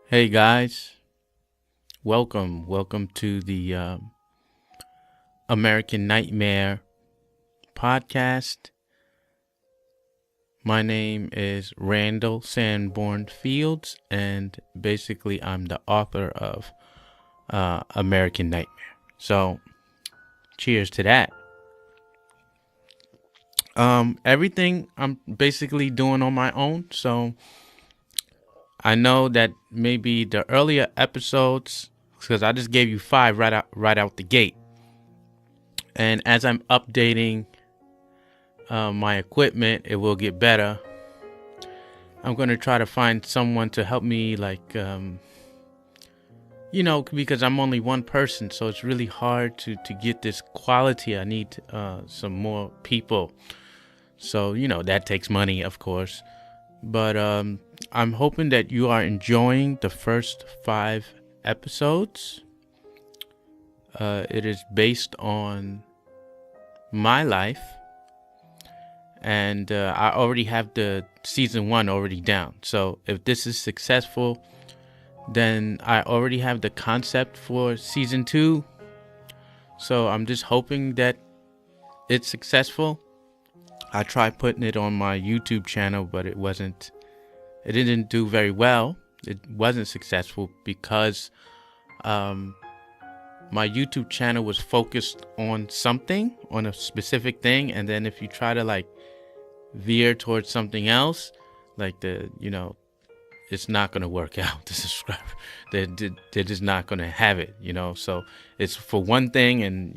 Hey guys, welcome to the American Nightmare podcast. My name is Randall Sanborn Fields, and basically I'm the author of American Nightmare. So, cheers to that. Everything I'm basically doing on my own, so I know that maybe the earlier episodes, because I just gave you 5 right out the gate. And as I'm updating my equipment, it will get better. I'm going to try to find someone to help me, because I'm only one person, so it's really hard to get this quality. I need some more people. So, that takes money, of course. But I'm hoping that you are enjoying the first 5 episodes. It is based on my life, and I already have the season 1 already down. So if this is successful, then I already have the concept for season 2. So I'm just hoping that it's successful. I tried putting it on my YouTube channel, but it didn't do very well. It wasn't successful because my YouTube channel was focused on something, on a specific thing, and then if you try to veer towards something else, it's not going to work out. The subscriber, they're just not going to have it, so it's for one thing, and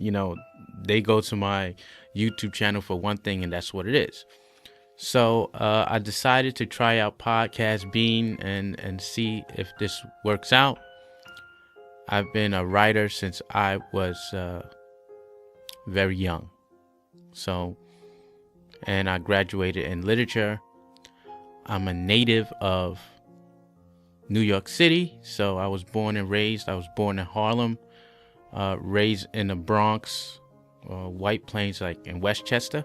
they go to my YouTube channel for one thing, and that's what it is. So I decided to try out Podcast Bean and see if this works out. I've been a writer since I was very young. And I graduated in literature. I'm a native of New York City, so I was born and raised. I was born in Harlem, raised in the Bronx, White Plains, like in Westchester.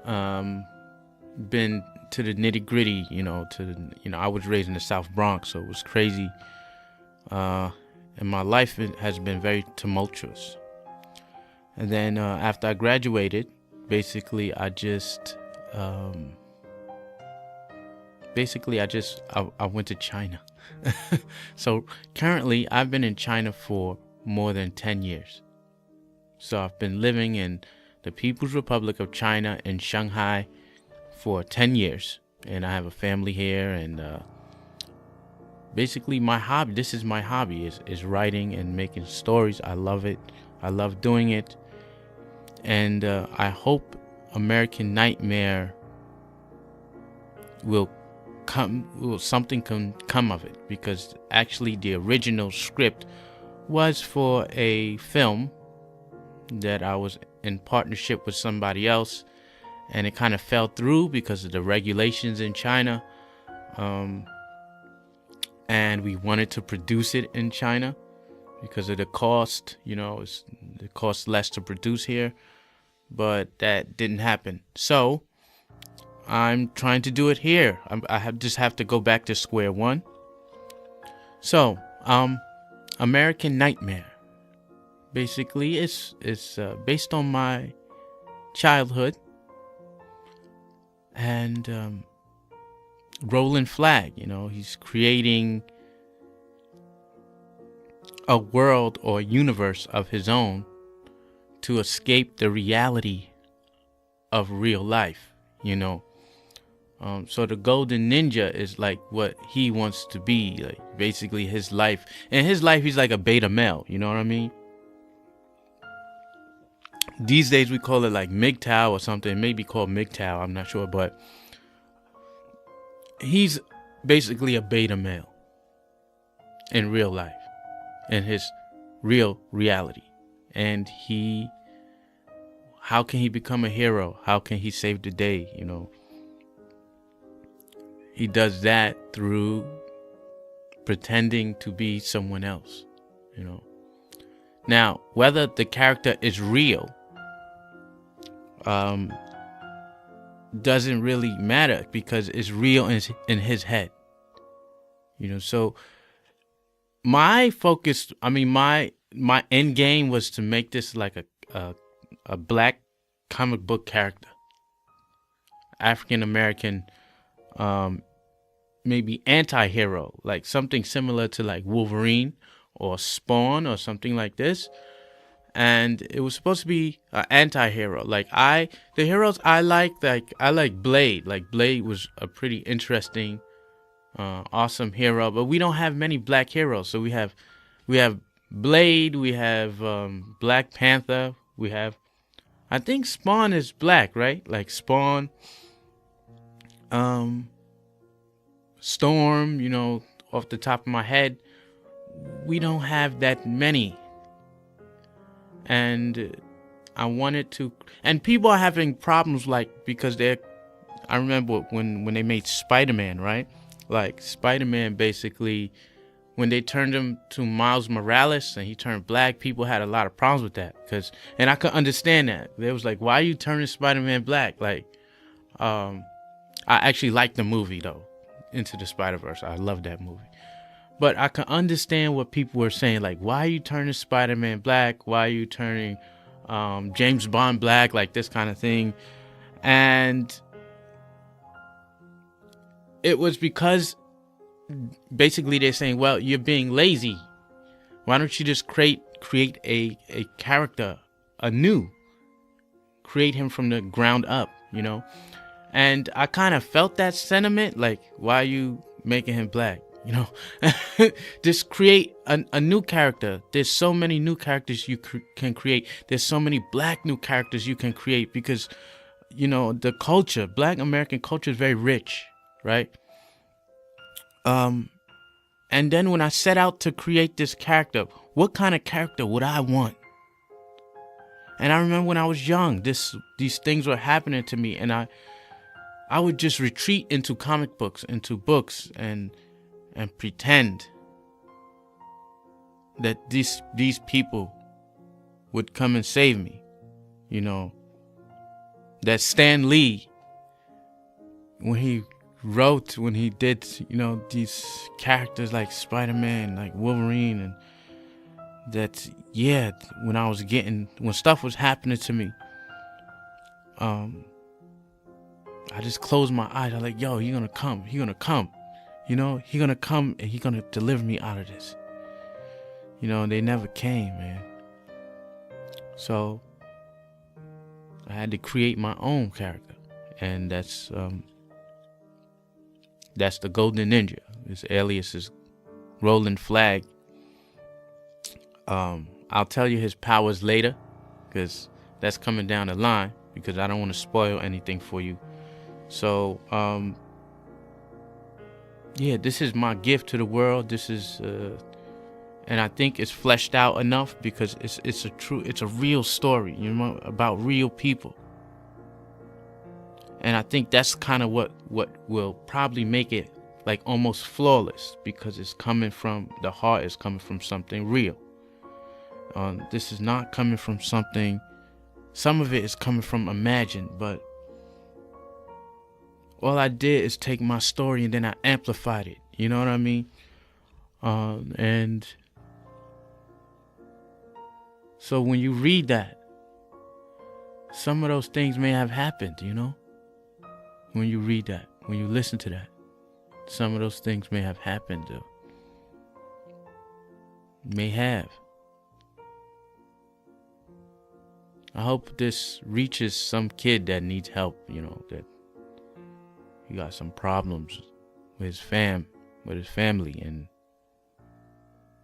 Been to the nitty gritty, I was raised in the South Bronx, so it was crazy. And my life has been very tumultuous. And then after I graduated, basically I went to China. So currently I've been in China for more than 10 years. So I've been living in the People's Republic of China in Shanghai for 10 years. And I have a family here, and basically this is my hobby, is writing and making stories. I love it. I love doing it. And I hope American Nightmare something can come of it, because actually the original script was for a film that I was in partnership with somebody else, and it kind of fell through because of the regulations in China. And we wanted to produce it in China because of the cost. It costs less to produce here, but that didn't happen. So I'm trying to do it here. Just have to go back to square one. So, American Nightmare basically is based on my childhood, and Roland Flagg, he's creating a world or universe of his own to escape the reality of real life, So the Golden Ninja is like what he wants to be, like basically his life. In his life, he's like a beta male, you know what I mean? These days we call it like MGTOW or something. It may be called MGTOW, I'm not sure, but he's basically a beta male in real life, in his real reality. And how can he become a hero? How can he save the day? He does that through pretending to be someone else, Now, whether the character is real doesn't really matter, because it's real in his head. So my focus, I mean, my end game was to make this like a black comic book character, African American, maybe anti-hero, like something similar to like Wolverine or Spawn or something like this. And it was supposed to be an anti-hero. The heroes I like Blade. Like Blade was a pretty interesting, awesome hero, but we don't have many black heroes. So we have Blade, we have Black Panther, we have, I think Spawn is black, right? Like Spawn, Storm, off the top of my head. We don't have that many. And I wanted to, and people are having problems because I remember when they made Spider-Man, right? Like Spider-Man, basically, when they turned him to Miles Morales and he turned black, people had a lot of problems with that. And I could understand that. They was like, why are you turning Spider-Man black? I actually liked the movie though, Into the Spider-Verse. I love that movie. But I can understand what people were saying, like, why are you turning Spider-Man black? Why are you turning James Bond black? Like this kind of thing. And it was because basically they're saying, well, you're being lazy. Why don't you just create a character anew? Create him from the ground up, And I kind of felt that sentiment, like, why are you making him black? Just create a new character. There's so many new characters you can create. There's so many black new characters you can create because, the culture, black American culture is very rich, right? And then when I set out to create this character, what kind of character would I want? And I remember when I was young, these things were happening to me, and I would just retreat into comic books, into books, and pretend that these people would come and save me. That Stan Lee, when he did, these characters like Spider-Man, like Wolverine, and that, when stuff was happening to me, I just closed my eyes. I'm like, yo, he's gonna come. He's gonna come. He's gonna come and he's gonna deliver me out of this. They never came, man. So I had to create my own character. And that's the Golden Ninja. His alias is Rolling Flag. I'll tell you his powers later, because that's coming down the line, because I don't want to spoil anything for you. So, this is my gift to the world. This is, and I think it's fleshed out enough because it's a real story, about real people. And I think that's kind of what will probably make it like almost flawless, because it's coming from the heart. It's coming from something real. This is not coming from something. Some of it is coming from imagined, but all I did is take my story and then I amplified it. You know what I mean? And so when you read that, some of those things may have happened, When you read that, when you listen to that, some of those things may have happened. May have. I hope this reaches some kid that needs help, that he got some problems with his family, and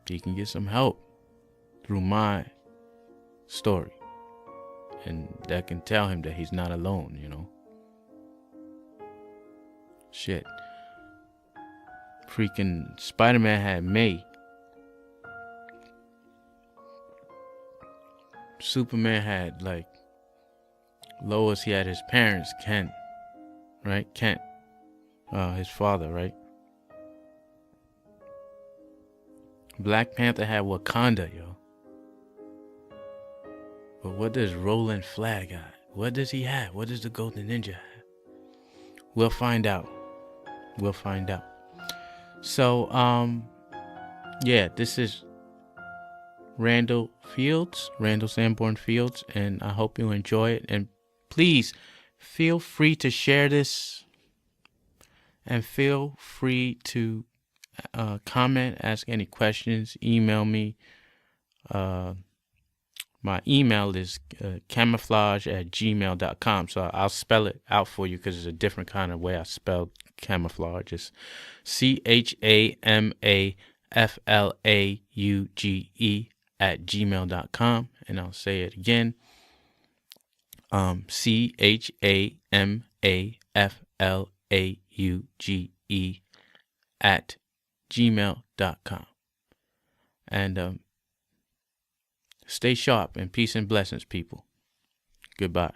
he can get some help through my story. And that can tell him that he's not alone, Shit. Freaking Spider-Man had May. Superman had Lois, he had his parents, Kent, right? Kent, his father, right? Black Panther had Wakanda, yo. But what does Rolling Flag got? What does he have? What does the Golden Ninja have? We'll find out. So, yeah, this is Randall Sanborn Fields, and I hope you enjoy it. And please feel free to share this, and feel free to comment, ask any questions, email me. My email is camouflage@gmail.com. So I'll spell it out for you because it's a different kind of way I spell camouflage. It's CHAMAFLAUGE and I'll say it again. CHAMAFLAUGE@gmail.com. And stay sharp, and peace and blessings, people. Goodbye.